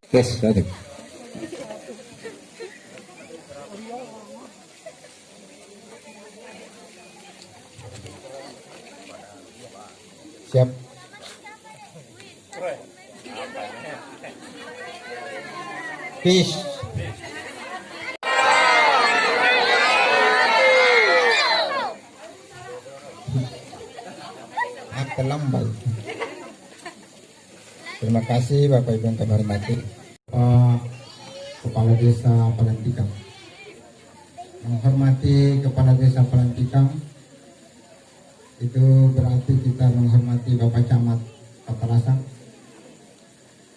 Tes, ada. Siap. Peace. Terlambat. Terima kasih Bapak Ibu yang kami hormati. Kepala Desa Palantikang. Menghormati Kepala Desa Palantikang itu berarti kita menghormati Bapak Camat Patarasan.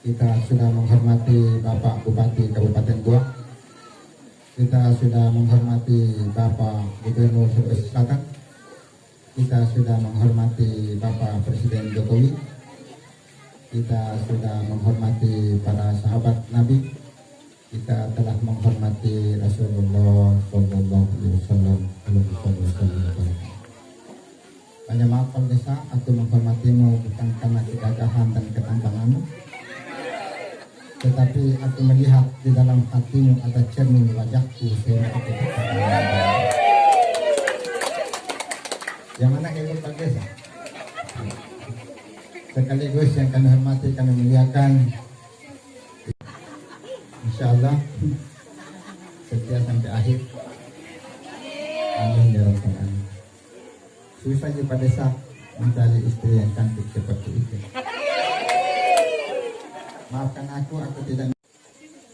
Kita sudah menghormati Bapak Bupati Kabupaten Goa. Kita sudah menghormati Bapak Gubernur Sulawesi Selatan. Kita sudah menghormati Bapak Presiden Jokowi. Kita sudah menghormati para sahabat Nabi. Kita telah menghormati Rasulullah Sallallahu Alaihi Wasallam. Banyak maaf Kepala Desa, aku menghormatimu bukan karena kegagahan dan ketampanganmu, tetapi aku melihat di dalam hatimu ada cermin wajahku sehingga aku berkata, yang mana ilmu Kepala Desa. Sekaligus yang kami hormati, kami muliakan, insya Allah setia sampai akhir. Amin ya rabbal alamin. Susah di Kepala Desa mencari istri yang cantik seperti itu. Maafkan aku tidak.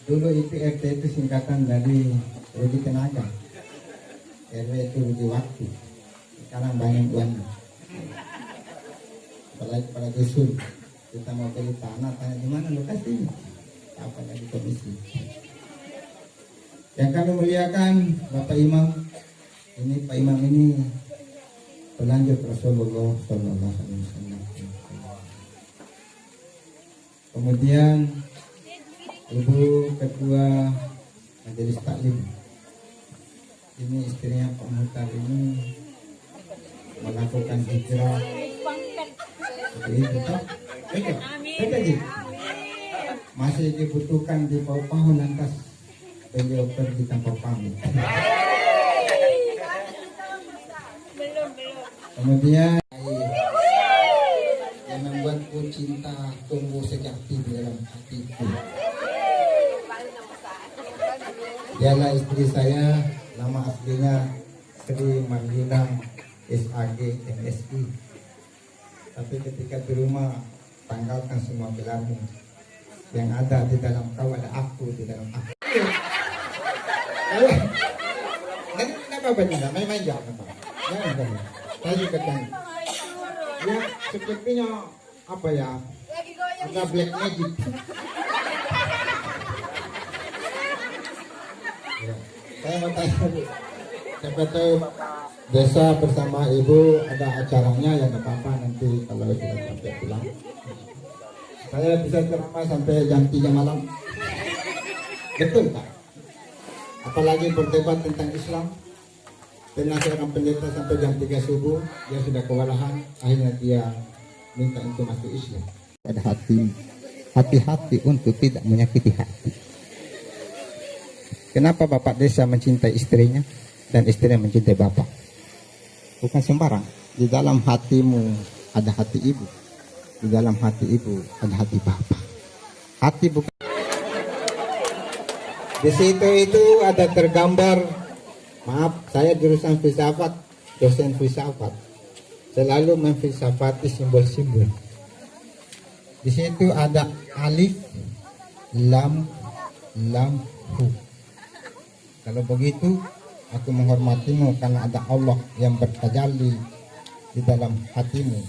Dulu itu RT itu singkatan dari Rudi Tenaga. RW itu Rudi Waktu. Sekarang banyak uangnya. Apalagi pada dusun, kita mau beli tanah, tanya di mana lokasinya, apa lagi komisi. Yang kami muliakan Bapak Imam, ini Pak Imam ini pelanjut Rasulullah Sallallahu Alaihi Wasallam. Kemudian Ibu Ketua Majelis Taklim, ini istrinya Pak Muhtar ini melakukan hijrah. Masih dibutuhkan di Paupahu, lantas beliau pergi tanpa pamit. Kemudian yang membuatku cinta tumbuh sejati di dalam hatiku, dialah istri saya, nama aslinya Sri Marlina SAG MSI. Tapi ketika di rumah, tanggalkan semua gelarmu. Yang ada di dalam kau ada aku di dalam aku. Kenapa banyak? Main-main jangan apa? Jangan. Saya juga kan. Ya sepertinya apa ya? Ada black magic. Ya, saya mau tanya dulu. Siapa tahu desa bersama ibu ada acaranya, ya nggak apa-apa nanti kalau sudah sampai pulang. Saya bisa ceramah sampai jam 3 malam. Betul tak? Apalagi berdebat tentang Islam. Pernah seorang pendeta sampai jam 3 subuh, dia sudah kewalahan, akhirnya dia minta untuk masuk Islam. Pada hati, hati-hati untuk tidak menyakiti hati. Kenapa Bapak Desa mencintai istrinya dan istrinya mencintai Bapak? Bukan sembarang. Di dalam hatimu ada hati ibu. Di dalam hati ibu ada hati Bapak. Hati bukan. Di situ itu ada tergambar. Maaf, saya jurusan filsafat, dosen filsafat. Selalu memfilsafati simbol-simbol. Di situ ada alif, lam, hu. Kalau begitu, aku menghormatimu karena ada Allah yang bertajalli di dalam hatimu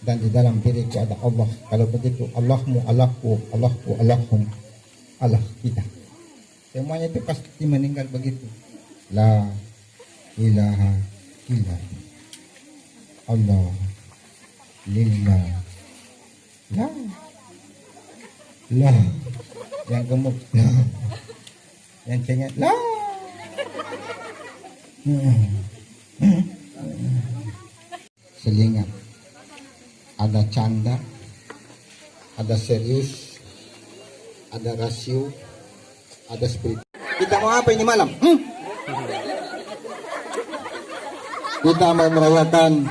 dan di dalam diriku ada Allah. Kalau begitu, Allahmu, Allahku, Allahku, Allahum, Allah kita. Semuanya itu pasti meninggal begitu. La ilaha illallah. Allah lillah. La yang gemuk, la yang cengeng, la. Selingat, ada canda, ada serius, ada rasio, ada spirit. Kita mau apa ini malam? Kita mau merayakan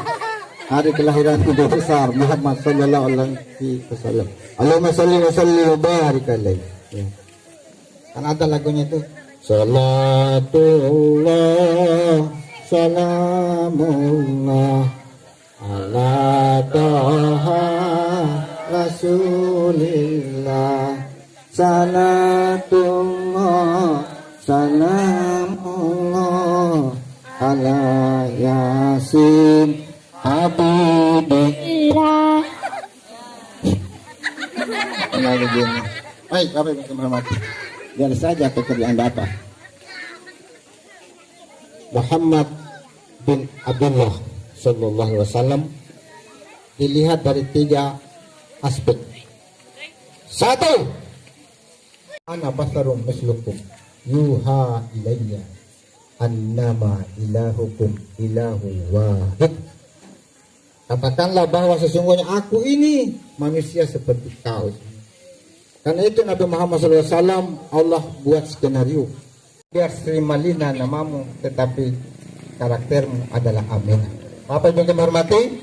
hari kelahiran Ibu besar Muhammad sallallahu alaihi wasallam. Allahumma shalli wa sallim wa barik alaihi. Ya. Kan ada lagunya itu. Salatullah salamullah ala taha rasulillah. Salatullah salamullah ala yasin habibillah. Lagi gini. Baik, apa yang menghormati? Biar saja pekerjaan Bapak. Muhammad bin Abdullah sallallahu alaihi wasallam dilihat dari 3 aspek. 1, ana basarum mislukum yuha ilayya annama ilahukum ilahu wahid. Katakanlah bahwa sesungguhnya aku ini manusia seperti kau. Karena itu Nabi Muhammad SAW Allah buat skenario. Biar Sri Malina namamu, tetapi karaktermu adalah Aminah. Bapak Ibu yang menghormati,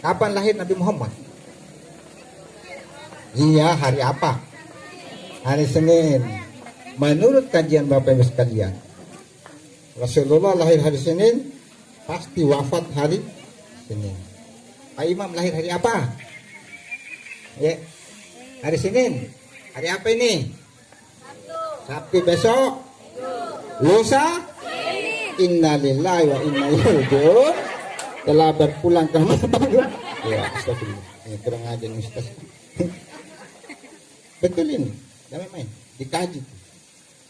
kapan lahir Nabi Muhammad? Iya, hari apa? Hari Senin. Menurut kajian Bapak Ibu sekalian, Rasulullah lahir hari Senin, pasti wafat hari Senin. Pak Imam lahir hari apa? Ya, hari Senin. Hari apa ini? Sabtu besok. Lusa. Innalillahi wa inna ilaihi raji'un. Telah berpulang ke rumah. Ya, astagfirullah. Ini kurang aja nih Ustaz. Betul ini. Jangan main. Dikaji.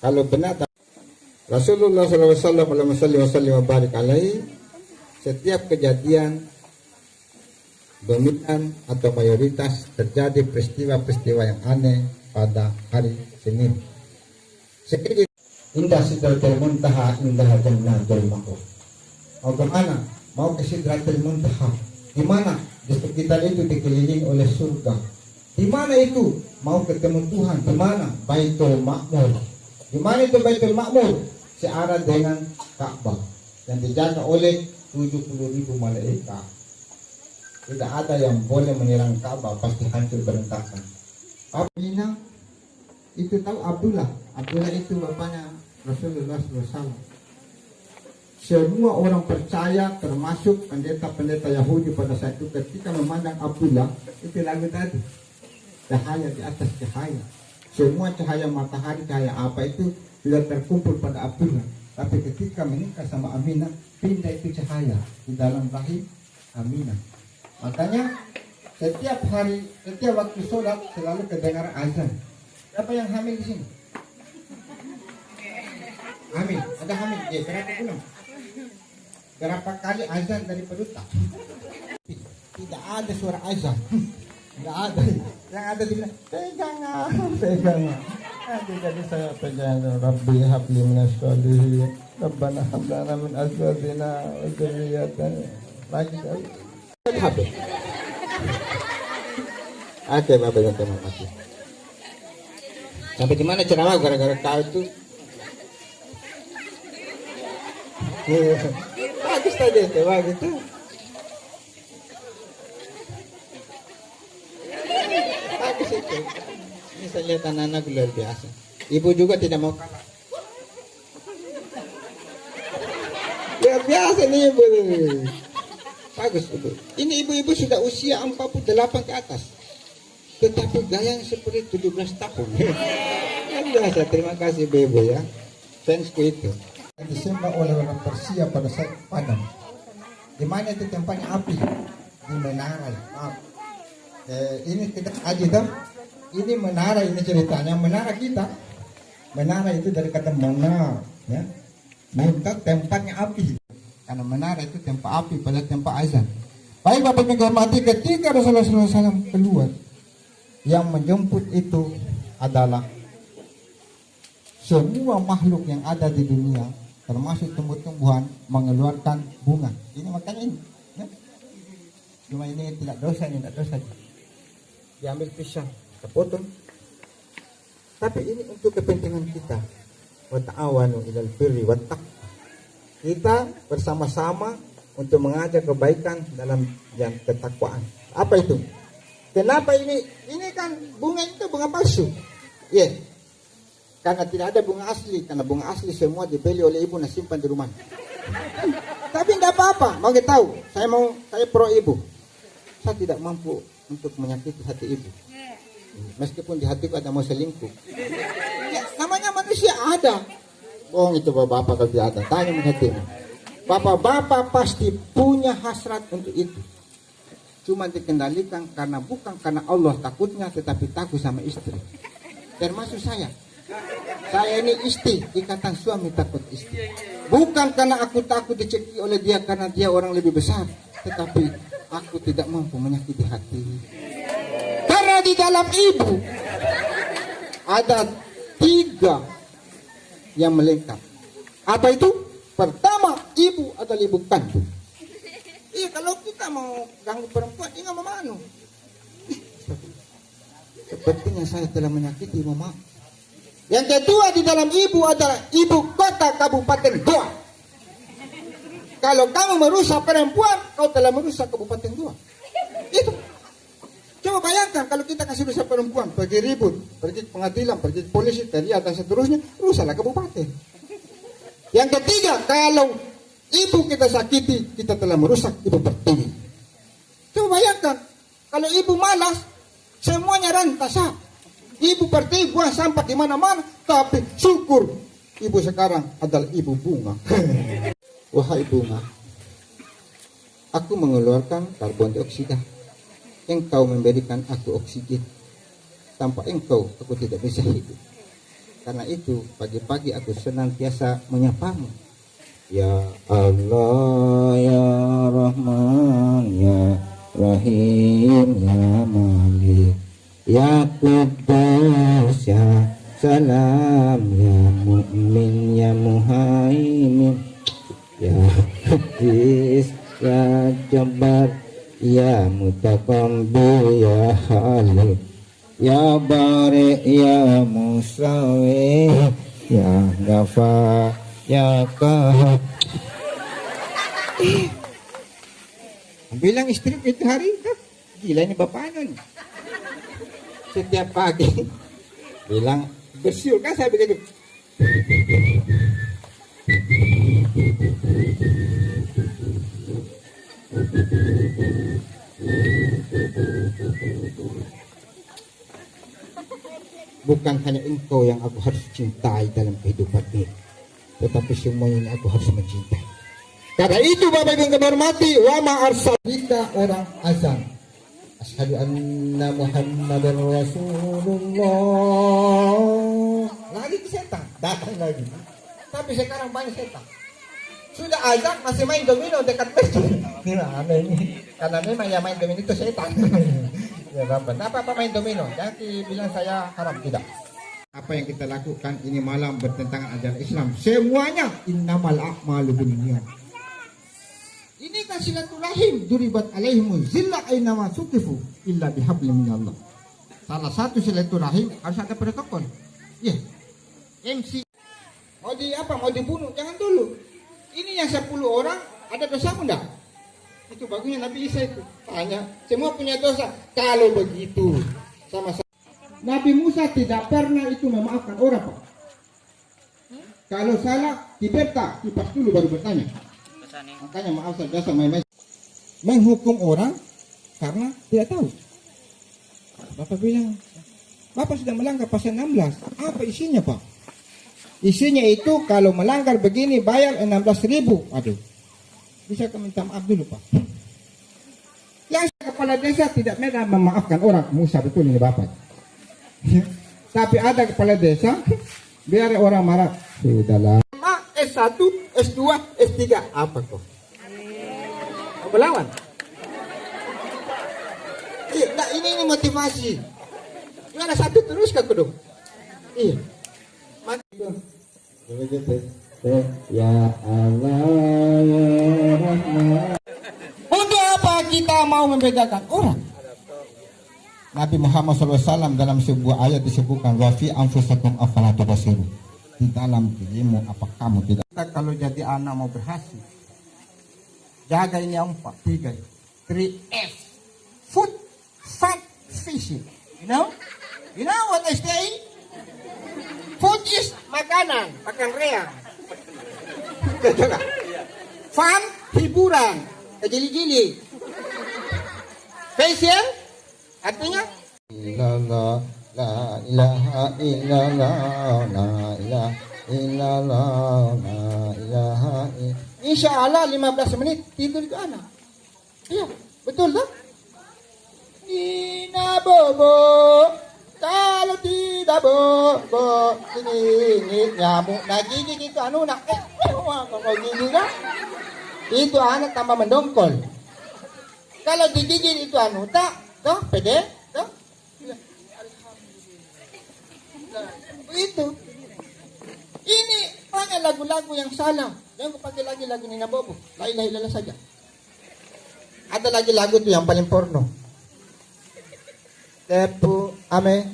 Kalau benar Rasulullah SAW setiap kejadian dominan atau mayoritas terjadi peristiwa-peristiwa yang aneh pada hari Senin. Seperti indah sidratul muntaha, indah jannatul ma'wa. Mau kemana? Mau ke sidratul muntaha. Di mana? Di sekitar itu dikelilingi oleh surga. Di mana itu? Mau ketemu Tuhan. Di mana? Baitul Ma'mur. Di mana itu Baitul Ma'mur? Searah dengan Ka'bah yang dijaga oleh 70.000 malaikat. Tidak ada yang boleh menyerang Ka'bah, pasti hancur berantakan. Aminah itu tahu Abdullah. Abdullah itu bapaknya Rasulullah SAW. Semua orang percaya, termasuk pendeta-pendeta Yahudi pada saat itu, ketika memandang Abdullah, itu lagu tadi, cahaya di atas cahaya. Semua cahaya matahari, cahaya apa itu sudah terkumpul pada Abdullah. Tapi ketika menikah sama Aminah, pindah itu cahaya di dalam rahim Aminah. Makanya setiap hari, setiap waktu sholat selalu kedengar azan. Siapa yang hamil di sini? Hamil, ada hamil. Berapa bulan? Berapa kali azan dari peduta? Tidak ada suara azan. Tidak ada. Yang ada dibilang pegangan, pegangan. Jadi saya pegang Rabbi habli minas sholihin. Rabbana hablana min azwajina wa dzurriyyatina. Lagi. Habis. Oke, Bapak yang terima kasih. Sampai di mana ceramah gara-gara kau itu? Bagus tadi, bagus itu. Bagus itu. Ini saya lihat anak-anak luar biasa. Ibu juga tidak mau kalah. Luar biasa nih ibu. Bagus ibu. Ini ibu-ibu sudah usia 48 ke atas. Tetapi gaya yang seperti 17 tahun. Yang biasa, terima kasih ibu ya. Fansku itu. Disembah oleh orang Persia pada saat padam. Di mana itu tempatnya api? Di menara. Maaf. Ini tidak aja dah. Ini menara, ini ceritanya menara kita. Menara itu dari kata menar, ya. Minta tempatnya api. Karena menara itu tempat api pada tempat azan. Baik Bapak Ibu hormati, ketika Rasulullah SAW keluar, yang menjemput itu adalah semua makhluk yang ada di dunia, termasuk tumbuh-tumbuhan, mengeluarkan bunga. Ini makanya ini. Ya. Cuma ini tidak dosa, ini tidak dosa. Diambil pisang, terpotong, Tapi ini untuk kepentingan kita. Wa ta'awanu 'alal birri wat taqwa. Kita bersama-sama untuk mengajak kebaikan dalam yang ketakwaan. Apa itu? Kenapa ini? Ini kan bunga itu bunga palsu. Iya. Karena tidak ada bunga asli. Karena bunga asli semua dibeli oleh ibu dan simpan di rumah. Tapi tidak apa-apa. Mau kita tahu? Saya pro ibu. Saya tidak mampu untuk menyakiti hati ibu. Meskipun di hatiku ada mau selingkuh. Ya, namanya manusia ada. Bohong itu bapak-bapak kalau tidak ada. Tanya hatimu. Bapak-bapak pasti punya hasrat untuk itu. Cuma dikendalikan karena bukan karena Allah takutnya, tetapi takut sama istri. Termasuk saya. Saya ini istri, ikatan suami takut istri. Bukan karena aku takut dicekik oleh dia karena dia orang lebih besar, tetapi aku tidak mampu menyakiti hati. Karena di dalam ibu ada 3 yang melengkap. Apa itu? Pertama, ibu adalah ibu kandung. Iya, kalau kita mau ganggu perempuan, dia nggak mau manu. Sepertinya saya telah menyakiti mama. Yang kedua di dalam ibu adalah ibu kota Kabupaten Goa. Kalau kamu merusak perempuan, kau telah merusak Kabupaten Goa. Itu. Coba bayangkan kalau kita kasih rusak perempuan, pergi ribut, pergi ke pengadilan, pergi ke polisi, teriak dan seterusnya, rusaklah kabupaten. Yang ketiga, kalau ibu kita sakiti, kita telah merusak ibu pertiwi. Coba bayangkan, kalau ibu malas, semuanya rantas. Ibu pertiwi buang sampah di mana-mana, tapi syukur ibu sekarang adalah ibu bunga. Wahai bunga, aku mengeluarkan karbon dioksida. Engkau memberikan aku oksigen. Tanpa engkau aku tidak bisa hidup. Karena itu pagi-pagi aku senantiasa menyapamu. Ya Allah, ya Rahman, ya Rahim, ya Malik, ya Quddus, ya Salam, ya Mu'min, ya Muhaimin, ya Hadis, ya Jabbar, ya Mutaqabbil, ya Khaliq, ya Bari, ya Musawi, ya Ghaffar, ya Qahhar. Bilang istri itu hari itu gila ini bapak anu. Setiap pagi bilang bersiul kan saya begitu. Bukan hanya engkau yang aku harus cintai dalam kehidupan ini, tetapi semuanya ini aku harus mencintai. Karena itu Bapak Ibu yang kami hormati, wa ma arsalika orang azan. Asyhadu anna Muhammadar Rasulullah. Lagi ke setan, datang lagi. Tapi sekarang banyak setan. Sudah azan masih main domino dekat masjid. Gimana ini? Karena memang yang main domino itu setan. Ya Bapak, apa main domino? Jangan bilang saya haram, tidak. Apa yang kita lakukan ini malam bertentangan ajaran Islam. Semuanya innamal a'malu binniyat. Ini kan silaturahim, duribat alaihimul zillah aina ma suqifu illa bihablin minallah. Salah satu silaturahim harus ada protokol. Ya. MC mau mau dibunuh jangan dulu. Ini yang 10 orang ada dosa enggak? Itu bagusnya Nabi Isa itu. Tanya, semua punya dosa. Kalau begitu sama Nabi Musa tidak pernah itu memaafkan orang, Pak. Kalau salah, diberta, kipas dulu baru bertanya. Makanya maaf saya biasa menghukum orang karena tidak tahu. Bapak bilang, Bapak sudah melanggar pasal 16. Apa isinya, Pak? Isinya itu kalau melanggar begini bayar 16.000. Aduh. Bisa kami minta maaf dulu, Pak. Yang kepala desa tidak pernah memaafkan orang. Musa betul ini Bapak. Tapi ada kepala desa biar orang marah. Sudahlah. S1, S2, S3 apa kok? Mau melawan? Iya, nah ini motivasi. Gimana satu terus ke kedua? Iya. Ya Allah ya Rahman. Untuk apa kita mau membedakan orang? Nabi Muhammad SAW dalam sebuah ayat disebutkan wafi anfusakum afala tubasiru, di dalam dirimu apa kamu tidak. Kita kalau jadi anak mau berhasil, jaga ini yang 3 F, food, fat, fishing. You know what I say? Food is makanan, makan reang. Betul nggak? Fun, hiburan, kejili-jili. Fashion, artinya illallah, la ilaha illallah, la ilaha illallah, la ilaha illallah. Insya Allah 15 menit tidur itu anak. Iya, betul tak? Ina bobo, kalau tidak bobo, ini nyamuk nak gigi itu anu nak kalau gigi kan, itu anak tambah mendongkol. Kalau digigit itu anu tak, toh pede, toh. Itu. Ini pakai lagu-lagu yang salah. Jangan pakai lagi lagu Nina Bobo. La ilaha illallah saja. Ada lagi lagu tuh yang paling porno. Tepu ame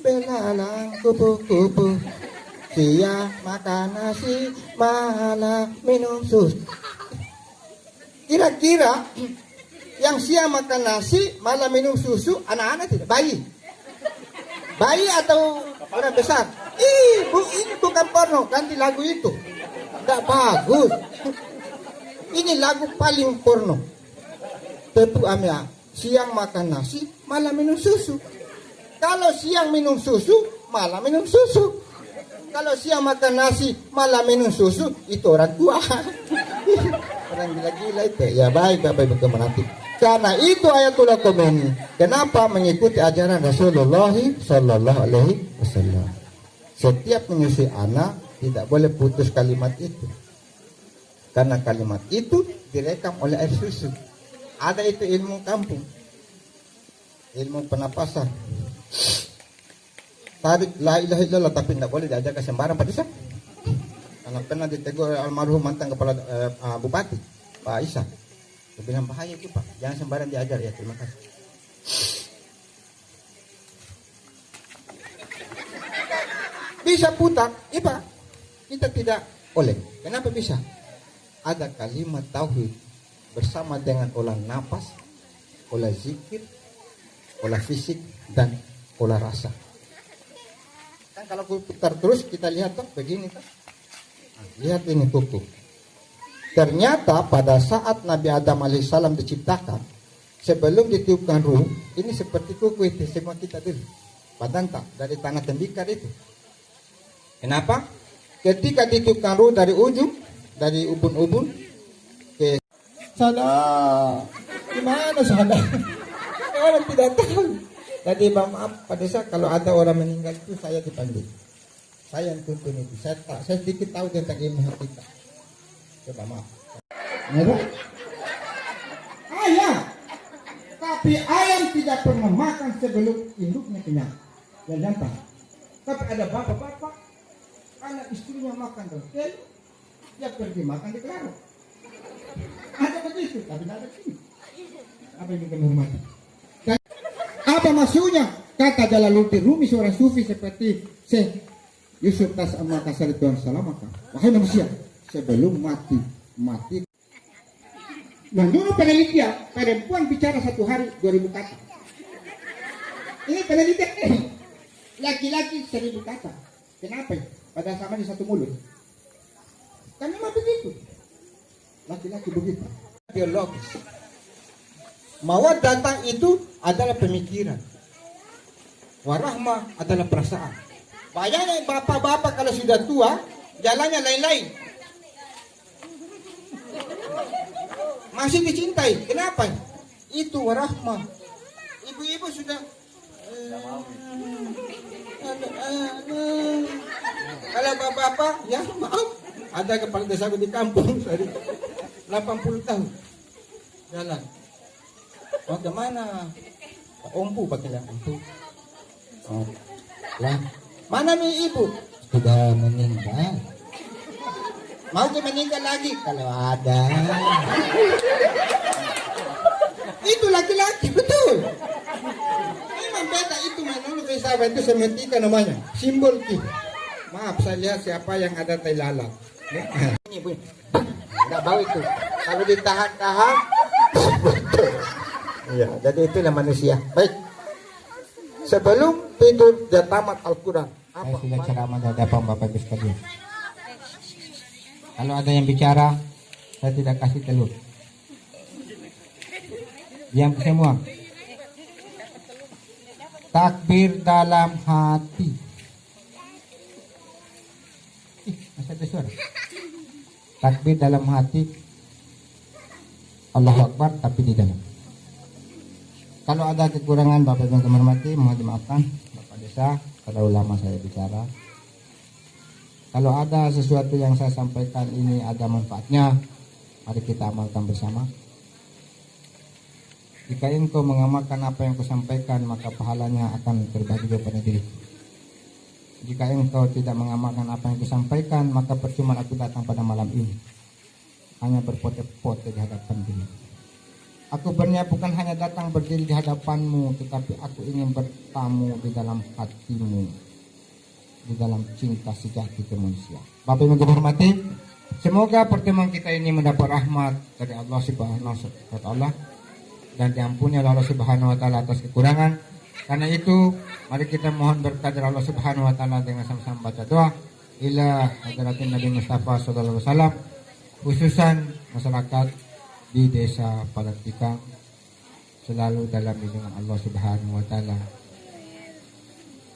belalang kupu-kupu. Dia makan nasi, malah minum susu. Kira-kira yang siang makan nasi, malah minum susu, anak-anak tidak? Bayi atau orang besar? Ini bukan porno, ganti lagu itu. Tidak bagus. Ini lagu paling porno. Tepu amia, siang makan nasi, malah minum susu. Kalau siang minum susu, malah minum susu. Kalau siang makan nasi, malah minum susu, itu orang tua. Orang gila-gila itu. Ya baik, Bapak Ibu kemenanti. Karena itu Ayatullah Khomeini. Kenapa mengikuti ajaran Rasulullah Sallallahu Alaihi Wasallam? Setiap menyusui anak tidak boleh putus kalimat itu. Karena kalimat itu direkam oleh air susu. Ada itu ilmu kampung, ilmu penapasan. Tarik la ilaha illallah tapi tidak boleh diajarkan sembarang pada Isa. Karena pernah ditegur almarhum mantan kepala bupati Pak Isa. Dia bilang bahaya itu Pak, jangan sembarang diajar ya. Terima kasih. Bisa putar, iya Pak. Kita tidak boleh. Kenapa bisa? Ada kalimat tauhid bersama dengan olah napas, olah zikir, olah fisik dan olah rasa. Kan kalau putar terus kita lihat tuh begini tuh. Nah, lihat ini kuku. Ternyata pada saat Nabi Adam alaihissalam diciptakan, sebelum ditiupkan ruh, ini seperti kuku itu semua kita dulu. Badan tak dari tanah tembikar itu. Kenapa? Ketika ditiupkan ruh dari ujung, dari ubun-ubun ke salah. Gimana salah? Orang tidak tahu. Tadi maaf pada saat kalau ada orang meninggal itu saya dipanggil. Saya yang tuntun itu. Saya sedikit tahu tentang ilmu hakikat. Coba maaf. Ayam. Tapi ayam tidak pernah makan sebelum induknya kenyang. Dan jantan. Tapi ada bapak-bapak, anak istrinya makan roti, dia pergi makan di kelaro. Ada begitu, tapi tidak ada sini. Apa yang kita hormati? Apa maksudnya? Kata Jalaluddin Rumi, seorang sufi seperti Syekh Yusuf Tas'amma Kasari Tuhan Salamaka. Wahai manusia, sebelum mati. Menurut penelitian, perempuan bicara satu hari 2000 kata. Ini penelitian ini. Laki-laki 1000 kata. Kenapa? Pada sama di satu mulut. Kan memang begitu. Laki-laki begitu. Biologis. Mawad datang itu adalah pemikiran. Warahmah adalah perasaan. Bayangkan bapak-bapak kalau sudah tua, jalannya lain-lain. Masih dicintai. Kenapa? Itu warahmah. Ibu-ibu sudah kalau bapak-bapak ya maaf, ada kepala desa di kampung dari 80 tahun jalan. Mau kemana? Ompu pakai lampu. Oh, lah. Mana nih ibu? Sudah meninggal. Mau ke meninggal lagi kalau ada. Itu laki-laki betul. apa itu semetika namanya, simbol ki. Maaf, saya lihat siapa yang ada tai lalat. Ini bunyi. Nggak bau itu. Kalau ditahan-tahan. Iya, jadi itulah manusia. Baik. Sebelum tidur dia tamat Al-Quran. Apa? Saya sudah ceramah dari Bapak Ibu sekalian. Kalau ada yang bicara, saya tidak kasih telur. Diam semua. Takbir dalam hati. Masih ada suara. Takbir dalam hati. Allahu Akbar tapi di dalam. Kalau ada kekurangan Bapak Ibu yang hormati, mohon dimaafkan Bapak Desa, terlalu lama saya bicara. Kalau ada sesuatu yang saya sampaikan ini ada manfaatnya, mari kita amalkan bersama. Jika engkau mengamalkan apa yang kusampaikan, maka pahalanya akan terbagi kepada diri. Jika engkau tidak mengamalkan apa yang kusampaikan, maka percuma aku datang pada malam ini, hanya berpote-pote di hadapan diri. Aku berniat bukan hanya datang berdiri di hadapanmu, tetapi aku ingin bertamu di dalam hatimu, di dalam cinta sejati kemanusiaan. Bapak Ibu yang hormati, semoga pertemuan kita ini mendapat rahmat dari Allah Subhanahu wa taala dan diampuni oleh Allah Subhanahu wa taala atas kekurangan. Karena itu, mari kita mohon berkah dari Allah Subhanahu wa taala dengan sama-sama baca doa ila hadratin Nabi Mustafa sallallahu alaihi wasallam, khususan masyarakat di desa Palantikang selalu dalam lindungan Allah Subhanahu wa taala.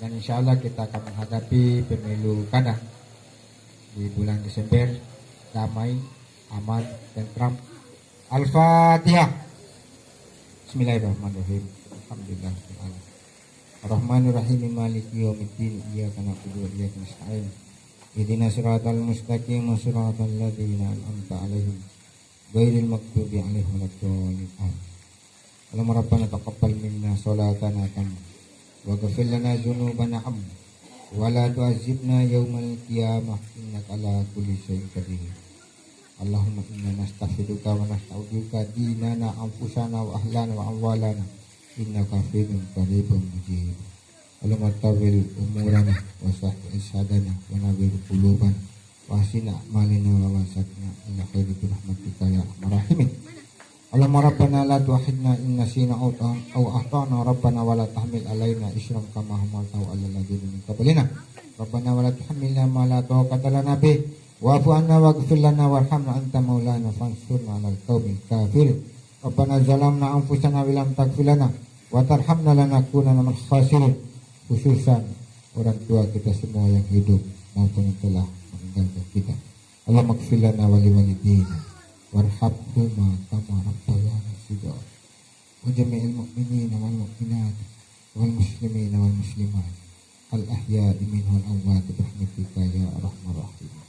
Dan insya Allah kita akan menghadapi pemilu kada di bulan Desember, damai, aman, tentram. Al-Fatihah. Bismillahirrahmanirrahim. Alhamdulillah. Ar-Rahmanir-Rahim, Maliki yaumiddin, iyyaka na'budu wa iyyaka nasta'in. Ihdinas siratal mustaqim, siratal ladzina an'amta 'alaihim ghairil maghdubi 'alaihim waladdallin. Allahumma rabbana taqabbal minna salatana wa ghfir lana dzunubana wa la tu'azzibna yaumal qiyamah innaka 'ala kulli syai'in qadir. Allahumma inna nastaghfiruka wa nasta'uduka dinana anfusana wa ahlana wa amwalana innaka hafidun qaribun mujib. Allahumma tawil umurana wa sahih isadana wa nawwir qulubana wa asina a'malina wa wasatna ila khairi rahmatika ya arhamar rahimin. Allahumma rabbana la tu'akhidna in nasina aw akhtana rabbana wa la tahmil alaina isran kama hamaltahu 'alal ladzina min qablina. Rabbana wa la tuhammilna ma la taqata lana bih wa'fu 'anna waghfir lana warhamna anta maulana fansurna 'alal qaumil kafirin. Rabbana zalamna anfusana wa lam taghfir lana wa tarhamna lanakunanna minal khasirin. Khususan orang tua kita semua yang hidup maupun yang telah meninggalkan kita. Allahumma ighfir lana wa liwalidayna warhamhuma kama rabbayana shighara wa jami'il mu'minina wal mu'minat wal muslimina wal muslimat al ahya'i minhum wal amwat bi rahmatika ya arhamar rahimin.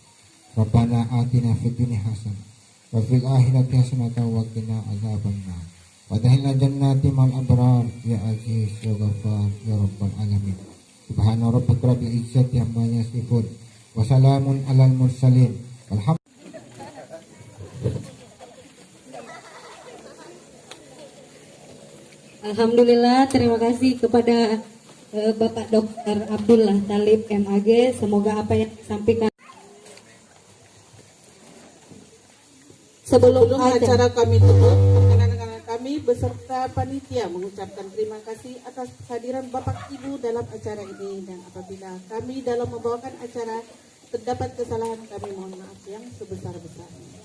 Rabbana atina fid dunya hasanah wa fil akhirati hasanatan wa qina adzabannar. Wadahilna jannati mal abrar ya aziz ya ghafar ya rabbal alamin. Subhana rabbika rabbil izzati amma yasifun wa salamun alal mursalin walhamdulillah. Alhamdulillah, terima kasih kepada Bapak Dr. Abdullah Talib MAG. Semoga apa yang disampaikan sebelum acara kami tutup, rekan-rekan kami beserta panitia mengucapkan terima kasih atas kehadiran Bapak Ibu dalam acara ini, dan apabila kami dalam membawakan acara terdapat kesalahan, kami mohon maaf yang sebesar-besarnya.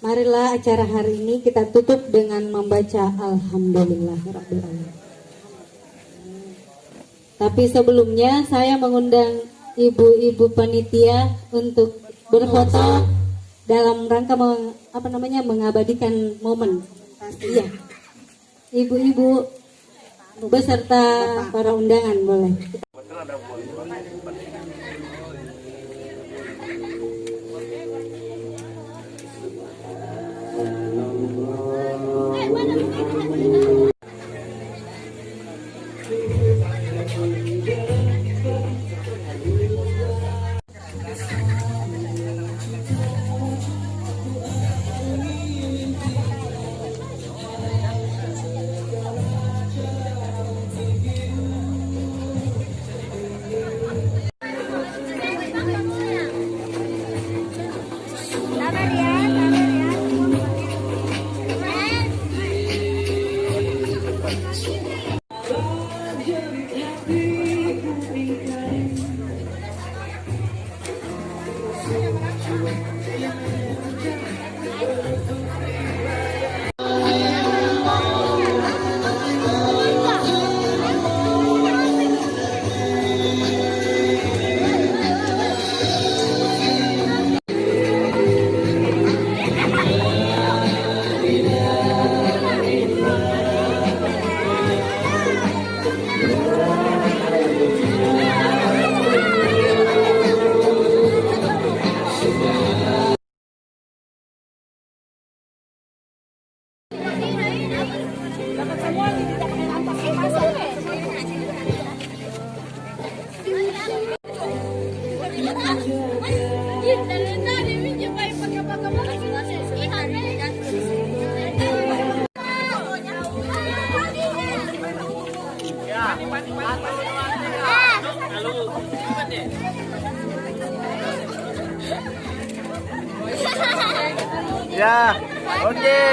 Marilah acara hari ini kita tutup dengan membaca Alhamdulillahirabbil alamin. Tapi sebelumnya saya mengundang ibu-ibu panitia untuk berfoto dalam rangka mengabadikan momen. Iya. Ibu-ibu beserta para undangan boleh. Ya, oke.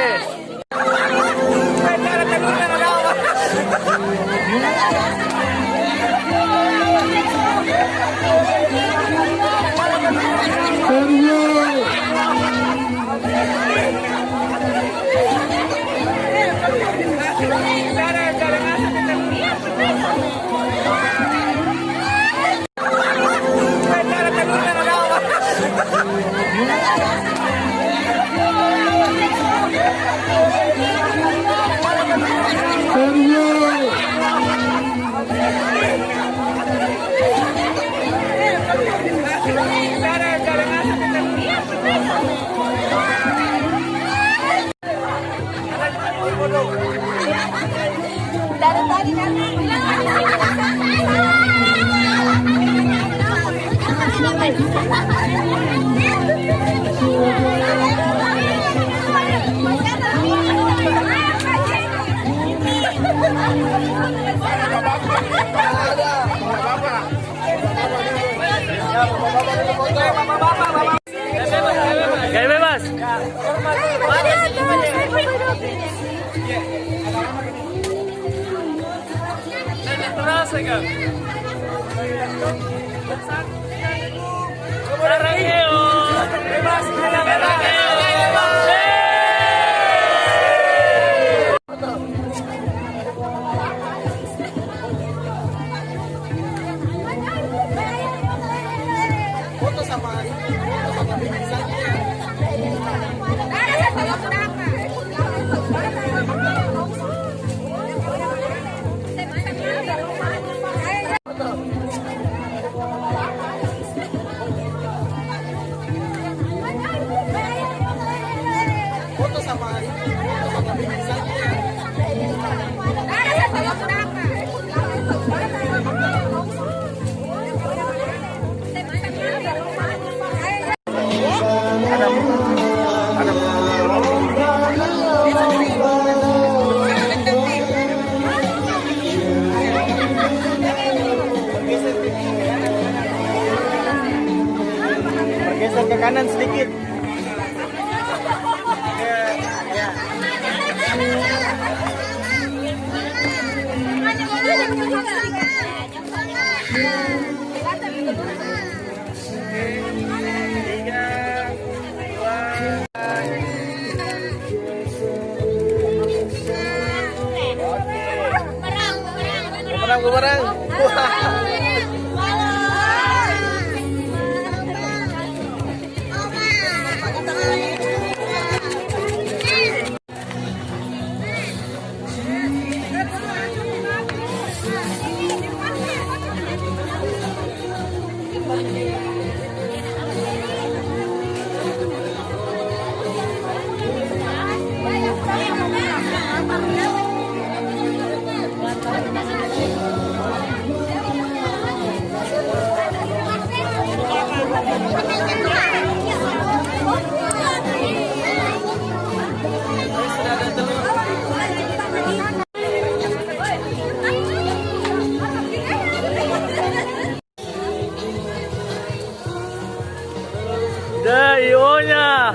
Dari tadi kan Gaya bebas. Terasa kan? Bebas, foto sama foto sama bergeser ke kanan sedikit. Bumerang. Dah, ionya.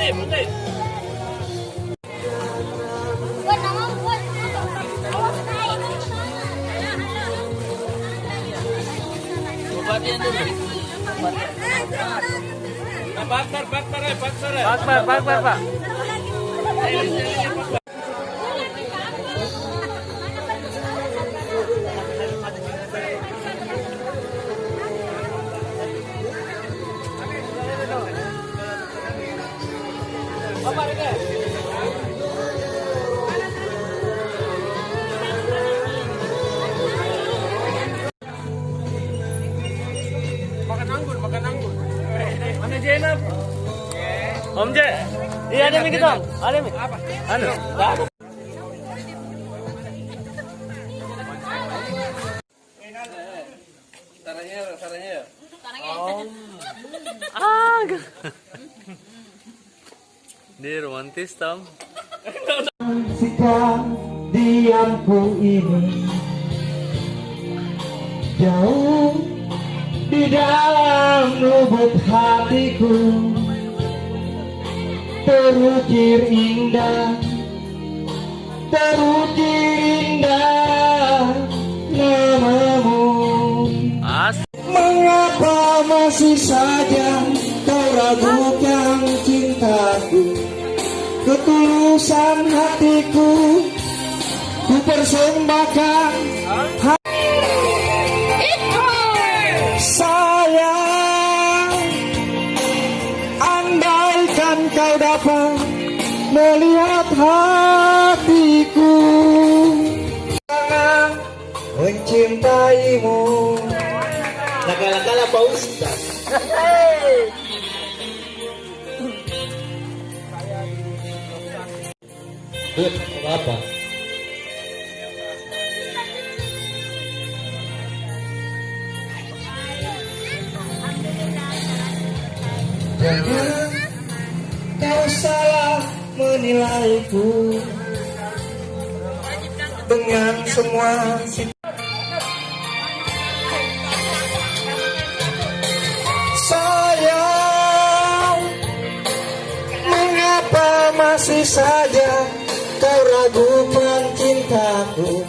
Putih. Bakar, Pak. Mana Jenab? Om Je. Iya ada mi kita. Ada mi. Apa? Anu. Saranya. Ah. Dia romantis tam. Sikap diamku ini jauh di dalam lubuk hatiku terukir indah namamu. Mengapa masih saja kau ragukan cintaku, ketulusan hatiku ku persembahkan. Sayang, andaikan kau dapat melihat hatiku, sangat mencintaimu. Nakala-kala Pak Ustaz. Apa? Jangan kau salah menilaiku dengan semua sayang, mengapa masih saja kau ragukan cintaku,